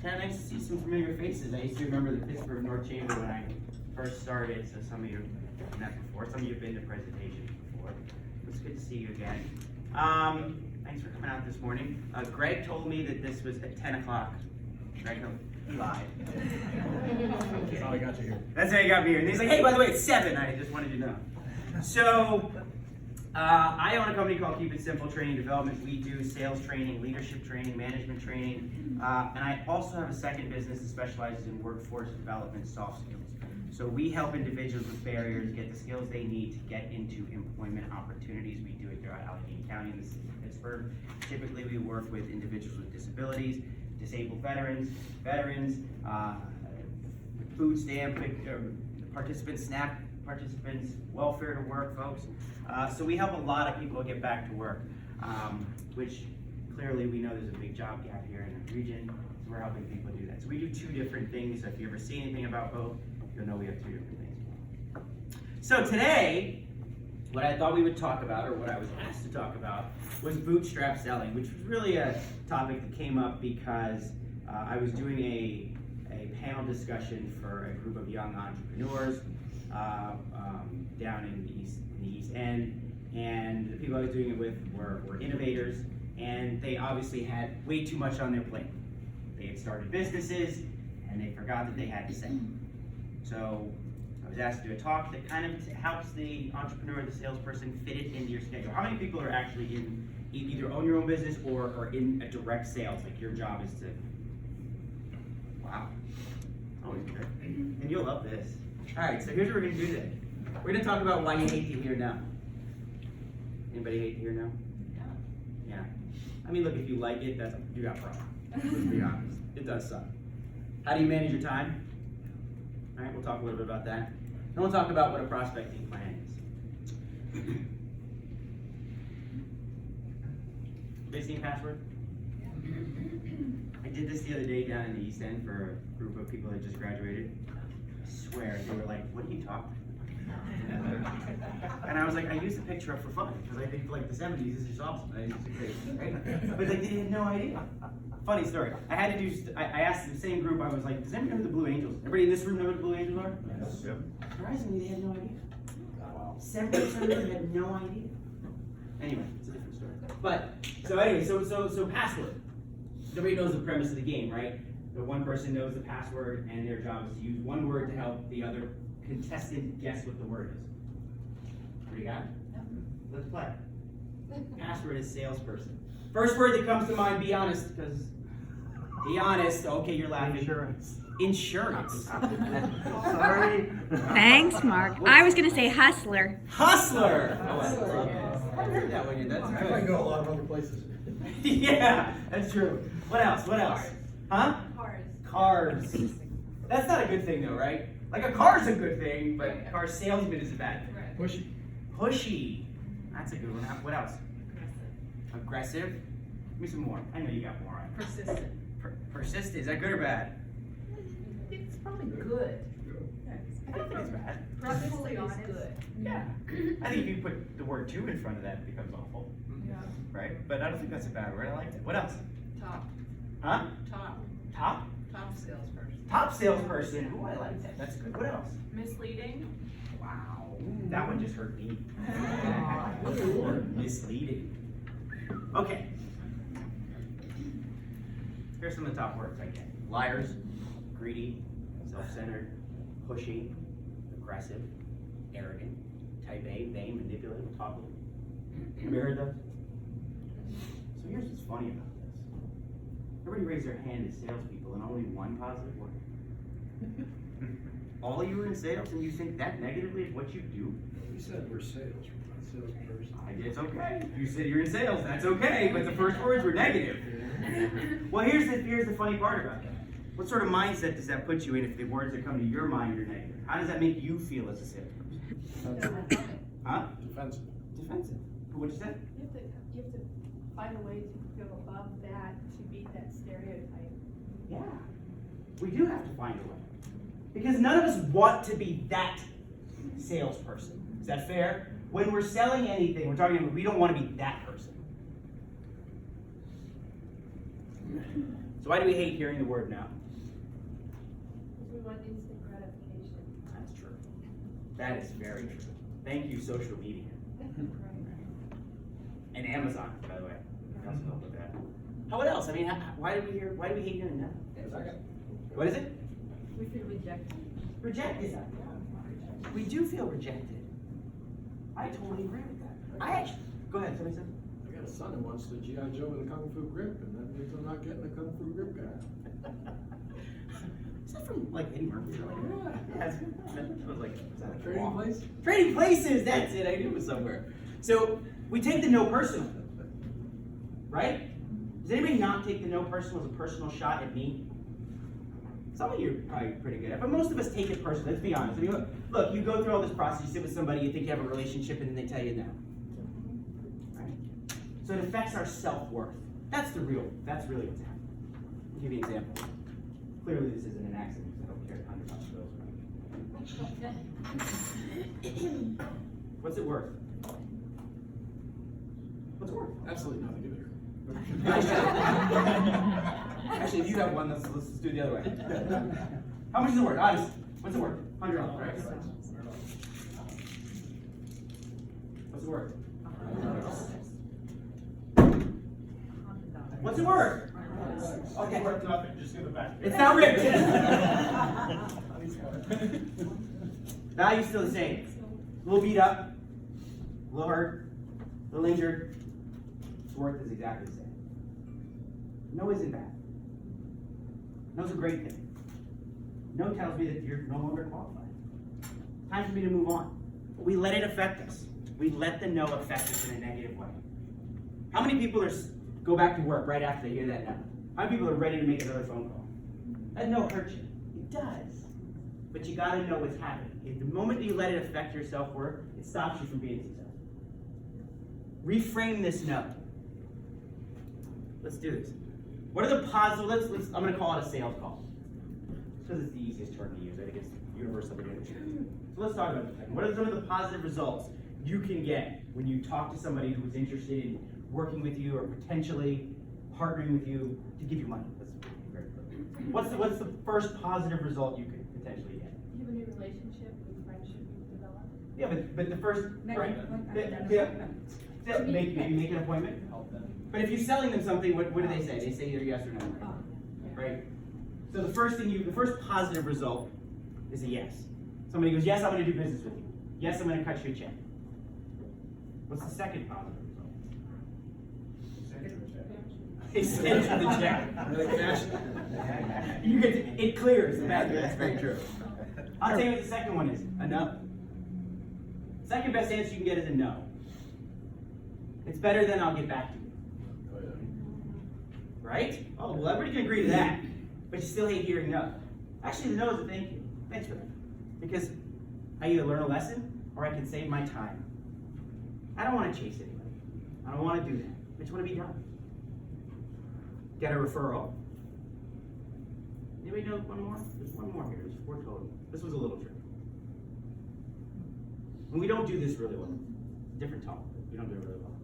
kind of nice to see some familiar faces. I used to remember the Pittsburgh North Chamber when I first started, so some of you have met before, some of you have been to presentations before. It's good to see you again. Thanks for coming out this morning. Greg told me that this was at 10 o'clock. Greg, he lied. That's how I got you here. That's how you got me here. And he's like, hey, by the way, it's 7. I just wanted you to know. So, I own a company called Keep It Simple Training Development. We do sales training, leadership training, management training, and I also have a second business that specializes in workforce development soft skills. So we help individuals with barriers get the skills they need to get into employment opportunities. We do it throughout Allegheny County in the city of Pittsburgh. Typically, we work with individuals with disabilities, disabled veterans, food stamp, participants, SNAP participants, welfare to work folks. So we help a lot of people get back to work, which clearly we know there's a big job gap here in the region, so we're helping people do that. So we do 2 different things, so if you ever see anything about both, you'll know we have 2 different things. So today, what I thought we would talk about, or what I was asked to talk about, was bootstrap selling, which was really a topic that came up because I was doing a panel discussion for a group of young entrepreneurs down in the East End, and the people I was doing it with were innovators, and they obviously had way too much on their plate. They had started businesses, and they forgot that they had to sell. So I was asked to do a talk that kind of helps the entrepreneur, the salesperson, fit it into your schedule. How many people are actually in either own your own business or in a direct sales? Like your job is to, wow, always good. And you'll love this. All right, so here's what we're gonna do today. We're gonna talk about why you hate to hear no. Anybody hate to hear no? Yeah. I mean, look, if you like it, you got a problem. Let's be honest. It does suck. How do you manage your time? All right, we'll talk a little bit about that. Then we'll talk about what a prospecting plan is. Visiting password? I did this the other day down in the East End for a group of people that just graduated. I swear, they were like, what are you talking about? And I was like, I used the picture up for fun, because I think like the 70s, this is awesome. I used it great, right? But like, they had no idea. Funny story. I asked the same group, I was like, does anyone know who the Blue Angels? Everybody in this room know who the Blue Angels are? Yes. Yep. Surprisingly, they had no idea. 70% of them had no idea. Anyway, it's a different story. But, so anyway, so password. Everybody knows the premise of the game, right? The one person knows the password, and their job is to use one word to help the other contestant guess what the word is. What do you got? Let's play. Password is salesperson. First word that comes to mind, be honest, because be honest. Okay, you're laughing. Insurance. Insurance. Sorry. Thanks, Mark. I was going to say hustler. Hustler. Oh, I love this. I heard that one. That's I good. might go a lot of other places. Yeah, that's true. What else? What else? Huh? Cars. That's not a good thing, though, right? Like a car's a good thing, but car salesman is a bad thing. Pushy. Pushy. That's a good one. What else? Aggressive. Give me some more. I know you got more. Persistent. Persistent. Is that good or bad? It's probably good. I don't think it's bad. Truthfully is good. Yeah. I think if you put the word "to" in front of that, it becomes awful. Yeah. Right? But I don't think that's a bad word. I like it. What else? Top. Huh? Top. Top? Top salesperson. Top salesperson. Ooh, I like that. That's good. What else? Misleading. Wow. That one just hurt me. Misleading. Okay. Here's some of the top words I get. Liars, greedy, self-centered, pushy, aggressive, arrogant, type A, vain, manipulative, talkative. Have you heard those? So here's what's funny about this. Everybody raised their hand as salespeople and only one positive word. All of you are in sales and you think that negatively of what you do? You said we're sales, we're not salesperson. It's okay. You said you're in sales, that's okay, but the first words were negative. Well, here's the funny part about that. What sort of mindset does that put you in if the words that come to your mind are negative? How does that make you feel as a salesperson? Huh? Defensive. Defensive. What'd you say? You have to find a way to go above that to beat that stereotype. Yeah. We do have to find a way. Because none of us want to be that salesperson. Is that fair? When we're selling anything, we're talking about, we don't want to be that person. So why do we hate hearing the word no? Because we want instant gratification. That's true. That is very true. Thank you, social media. And Amazon, by the way. Also help with that. How what else? I mean, why do we hate hearing no? What is it? We feel rejected. Rejected. We do feel rejected. I totally agree with that. I actually, go ahead, somebody said. I got a son who wants the G.I. Joe with a Kung Fu grip, and that means I'm not getting a Kung Fu grip guy. Is that from like Eddie Murphy? Or like, yeah, that was like, was that a Trading walk? place? Trading Places, that's it, I knew it was somewhere. So, we take the no personal, right? Does anybody not take the no personal as a personal shot at me? Some of you are probably pretty good at it, but most of us take it personally, let's be honest. I mean, look, you go through all this process, you sit with somebody, you think you have a relationship, and then they tell you no. Right? So it affects our self-worth. That's really what's happening. I'll give you an example. Clearly this isn't an accident, because I don't care $100 bills. What's it worth? What's it worth? Absolutely nothing either. Actually, if you have one, let's do it the other way. How much is it worth? Honest. What's it worth? $100. Right? What's it worth? What's it worth? Okay. Worth nothing, just give it back. It's not ripped. Value's still the same. A little beat up, a little hurt, a little injured. Its worth is exactly the same. No isn't bad. No's a great thing. No tells me that you're no longer qualified. Time for me to move on. But we let it affect us. We let the no affect us in a negative way. How many people go back to work right after they hear that no? How many people are ready to make another phone call? That no hurts you. It does. But you gotta know what's happening. If the moment you let it affect your self-worth, it stops you from being successful. Reframe this no. Let's do this. What are the positive, I'm gonna call it a sales call. Because it's the easiest term to use. I think it's universal. So let's talk about it. What are some of the positive results you can get when you talk to somebody who's interested in working with you or potentially partnering with you to give you money? That's very clear. What's the first positive result you could potentially get? You have a new relationship, new friendship you've developed. Yeah, but the first, right? Maybe make an appointment. But if you're selling them something, what do they say? They say either yes or no, right? So the first positive result is a yes. Somebody goes, yes, I'm going to do business with you. Yes, I'm going to cut you a check. What's the second positive result? He sends you the check. It clears the bad. That's very true. I'll tell you what the second one is. A no. Second best answer you can get is a no. It's better than I'll get back to you. Right? Oh, well, everybody can agree to that. But you still hate hearing no. Actually, the no is a thank you. Thanks for that. Because I either learn a lesson or I can save my time. I don't want to chase anybody. I don't want to do that. I just want to be done. Get a referral. Anybody know one more? There's one more here. There's 4 total. This was a little tricky. And we don't do this really well. Different topic. We don't do it really well.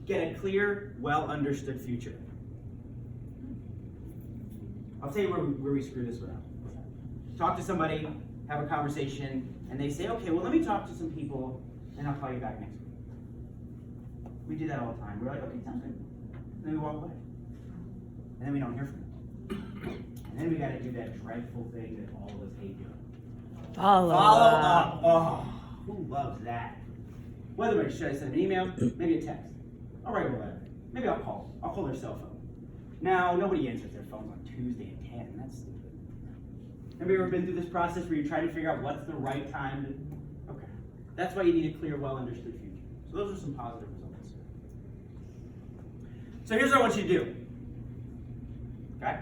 Get a clear, well-understood future. I'll tell you where we screw this one up. Talk to somebody, have a conversation, and they say, okay, well, let me talk to some people, and I'll call you back next week. We do that all the time. We're like, okay, sounds good. And then we walk away. And then we don't hear from them. And then we got to do that dreadful thing that all of us hate doing. Follow up. Oh, who loves that? Whether should I send an email, maybe a text. I'll write a letter. Maybe I'll call. I'll call their cell phone. Now, nobody answers their phones on Tuesday at 10. That's stupid. Have you ever been through this process where you're trying to figure out what's the right time to... Okay. That's why you need a clear, well-understood future. So those are some positive results. So here's what I want you to do. Okay?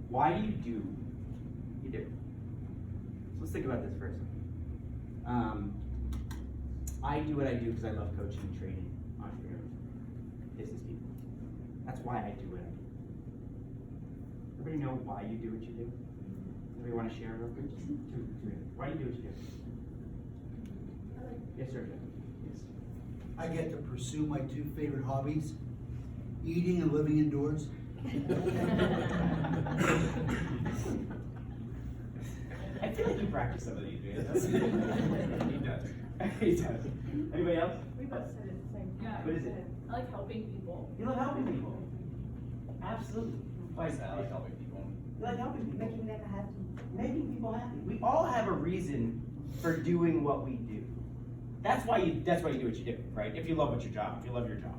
Why do? You do. So let's think about this first. I do what I do because I love coaching and training entrepreneurs, business people. That's why I do what I do. Everybody know why you do what you do? Anybody want to share real quick? Just two minutes. Why do you do what you do? Yes, sir, Jeff. Yes. I get to pursue my 2 favorite hobbies Eating and living indoors? I feel like you practice some of these, man. He does. He does. Anybody else? We both said it the same Yeah. time. What is it? I like helping people. You love helping people. Absolutely. I like helping people. You like helping people. Making them happy. Making people happy. We all have a reason for doing what we do. That's why you do what you do, right? If you love your job, if you love your job.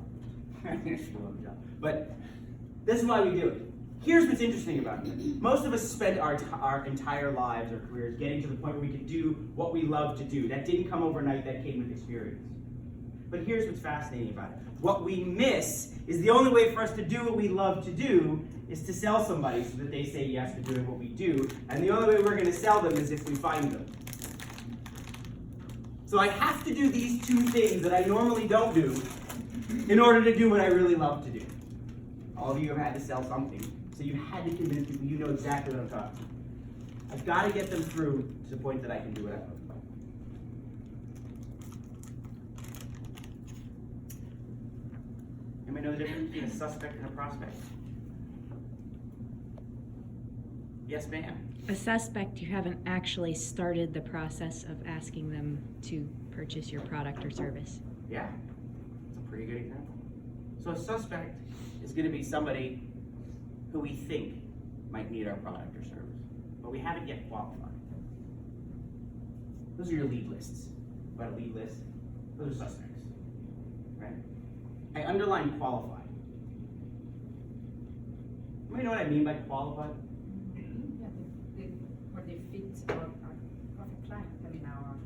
If you love your job. But this is why we do it. Here's what's interesting about it. Most of us spend our entire lives or careers getting to the point where we can do what we love to do. That didn't come overnight, that came with experience. But here's what's fascinating about it. What we miss is the only way for us to do what we love to do is to sell somebody so that they say yes to doing what we do. And the only way we're going to sell them is if we find them. So I have to do these two things that I normally don't do in order to do what I really love to do. All of you have had to sell something, so you've had to convince people you know exactly what I'm talking about. I've got to get them through to the point that I can do what I love. Anybody know the difference between a suspect and a prospect? Yes, ma'am. A suspect, you haven't actually started the process of asking them to purchase your product or service. Yeah, that's a pretty good example. So a suspect is going to be somebody who we think might need our product or service, but we haven't yet qualified. Those are your lead lists. About a lead list, those are suspects, right? I underline qualified. Anybody know what I mean by qualified? Yeah, where they fit our perfect client, I mean our.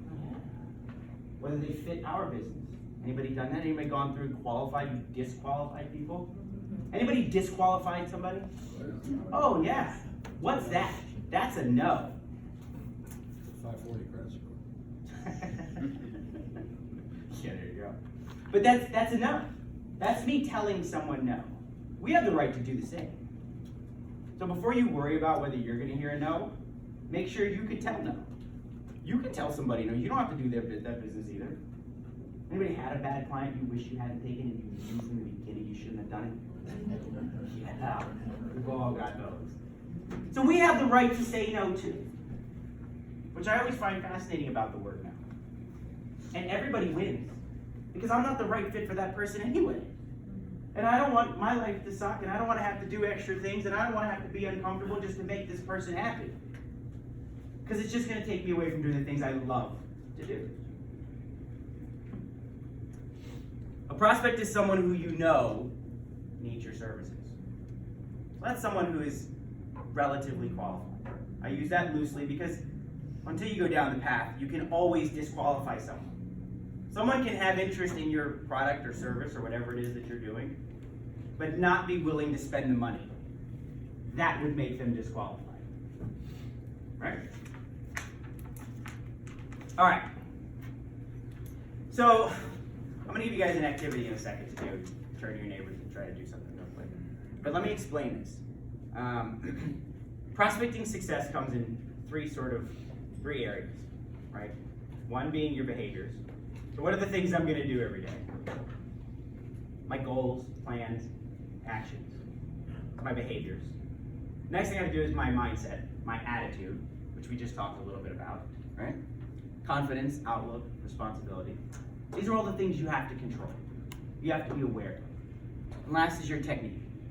Whether they fit our business. Anybody done that? Anybody gone through and qualified and disqualified people? Anybody disqualified somebody? Oh yeah. What's that? That's a no. 540 credit score. Yeah, there you go. But that's a no. That's me telling someone no. We have the right to do the same. So before you worry about whether you're going to hear a no, make sure you can tell no. You can tell somebody no. You don't have to do that business either. Anybody had a bad client you wish you hadn't taken and you used in the beginning, you shouldn't have done it? Yeah, we've all got those. So we have the right to say no too, which I always find fascinating about the word no. And everybody wins, because I'm not the right fit for that person anyway. And I don't want my life to suck, and I don't want to have to do extra things, and I don't want to have to be uncomfortable just to make this person happy. Because it's just going to take me away from doing the things I love to do. A prospect is someone who you know needs your services. So that's someone who is relatively qualified. I use that loosely because until you go down the path, you can always disqualify someone. Someone can have interest in your product or service or whatever it is that you're doing, but not be willing to spend the money. That would make them disqualified. Right? All right. So, I'm going to give you guys an activity in a second to do. Turn to your neighbors and try to do something real quick. But let me explain this. Prospecting success comes in three areas, right? One being your behaviors. So what are the things I'm going to do every day? My goals, plans, actions, my behaviors. Next thing I have to do is my mindset, my attitude, which we just talked a little bit about, right? Confidence, outlook, responsibility. These are all the things you have to control. You have to be aware of. And last is your technique.